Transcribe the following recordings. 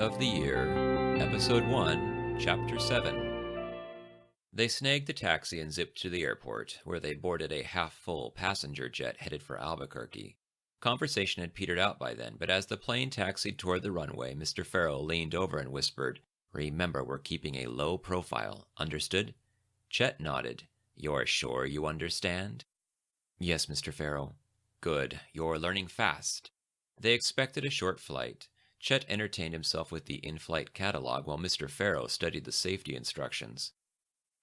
of the Year, Episode 1, Chapter 7. They snagged the taxi and zipped to the airport, where they boarded a half-full passenger jet headed for Albuquerque. Conversation had petered out by then, but as the plane taxied toward the runway, Mr. Pharaoh leaned over and whispered, "Remember, we're keeping a low profile. Understood?" Chet nodded. "You're sure you understand?" "Yes, Mr. Pharaoh." "Good. You're learning fast." They expected a short flight. Chet entertained himself with the in-flight catalog while Mr. Pharaoh studied the safety instructions.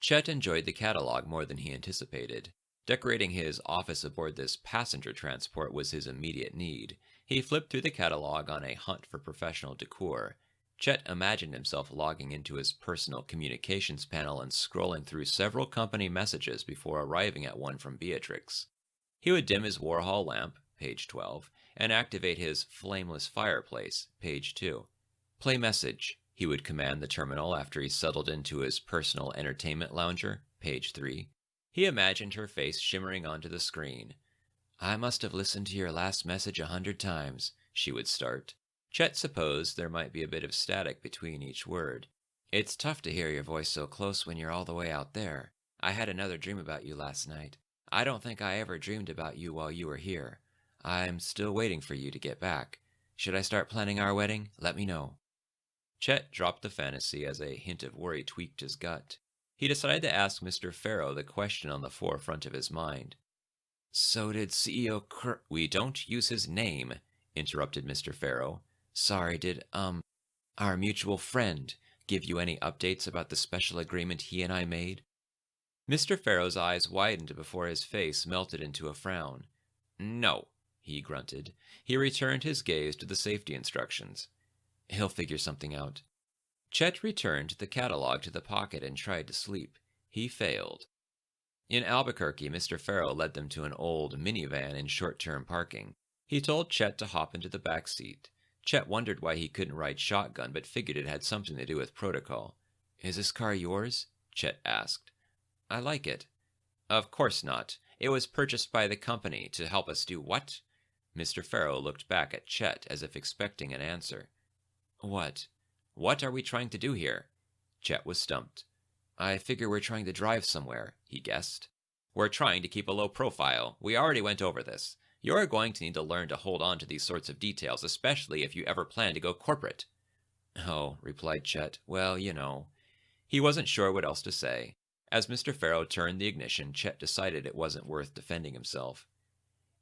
Chet enjoyed the catalog more than he anticipated. Decorating his office aboard this passenger transport was his immediate need. He flipped through the catalog on a hunt for professional decor. Chet imagined himself logging into his personal communications panel and scrolling through several company messages before arriving at one from Beatrix. He would dim his Warhol lamp, page 12, and activate his flameless fireplace, page 2. "Play message," he would command the terminal after he settled into his personal entertainment lounger, page 3. He imagined her face shimmering onto the screen. "I must have listened to your last message 100 times, she would start. Chet supposed there might be a bit of static between each word. "It's tough to hear your voice so close when you're all the way out there. I had another dream about you last night. I don't think I ever dreamed about you while you were here. I'm still waiting for you to get back. Should I start planning our wedding? Let me know." Chet dropped the fantasy as a hint of worry tweaked his gut. He decided to ask Mr. Pharaoh the question on the forefront of his mind. "So did CEO "We don't use his name," interrupted Mr. Pharaoh. "Sorry, did, our mutual friend give you any updates about the special agreement he and I made?" Mr. Pharaoh's eyes widened before his face melted into a frown. "No," he grunted. He returned his gaze to the safety instructions. "He'll figure something out." Chet returned the catalog to the pocket and tried to sleep. He failed. In Albuquerque, Mr. Pharaoh led them to an old minivan in short-term parking. He told Chet to hop into the back seat. Chet wondered why he couldn't ride shotgun, but figured it had something to do with protocol. "Is this car yours?" Chet asked. "I like it." "Of course not. It was purchased by the company to help us do what?" Mr. Pharaoh looked back at Chet as if expecting an answer. "What? What are we trying to do here?" Chet was stumped. "I figure we're trying to drive somewhere," he guessed. "We're trying to keep a low profile. We already went over this. You're going to need to learn to hold on to these sorts of details, especially if you ever plan to go corporate." "Oh," replied Chet. "Well, you know." He wasn't sure what else to say. As Mr. Pharaoh turned the ignition, Chet decided it wasn't worth defending himself.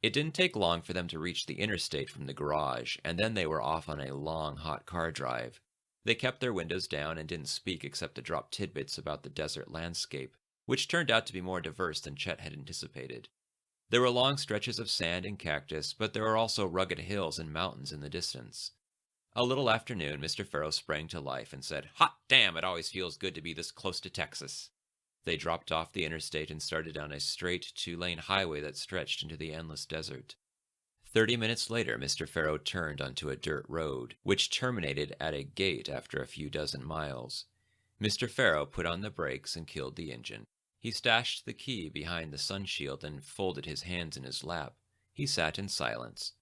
It didn't take long for them to reach the interstate from the garage, and then they were off on a long, hot car drive. They kept their windows down and didn't speak except to drop tidbits about the desert landscape, which turned out to be more diverse than Chet had anticipated. There were long stretches of sand and cactus, but there were also rugged hills and mountains in the distance. A little after noon, Mr. Pharaoh sprang to life and said, "Hot damn, it always feels good to be this close to Texas." They dropped off the interstate and started down a straight 2-lane highway that stretched into the endless desert. 30 minutes later, Mr. Pharaoh turned onto a dirt road, which terminated at a gate after a few dozen miles. Mr. Pharaoh put on the brakes and killed the engine. He stashed the key behind the sunshield and folded his hands in his lap. He sat in silence.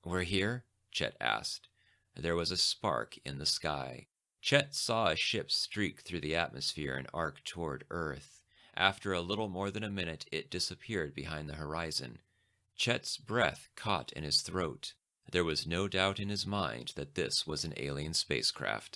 "We're here?" Chet asked. There was a spark in the sky. Chet saw a ship streak through the atmosphere and arc toward Earth. After a little more than a minute, it disappeared behind the horizon. Chet's breath caught in his throat. There was no doubt in his mind that this was an alien spacecraft.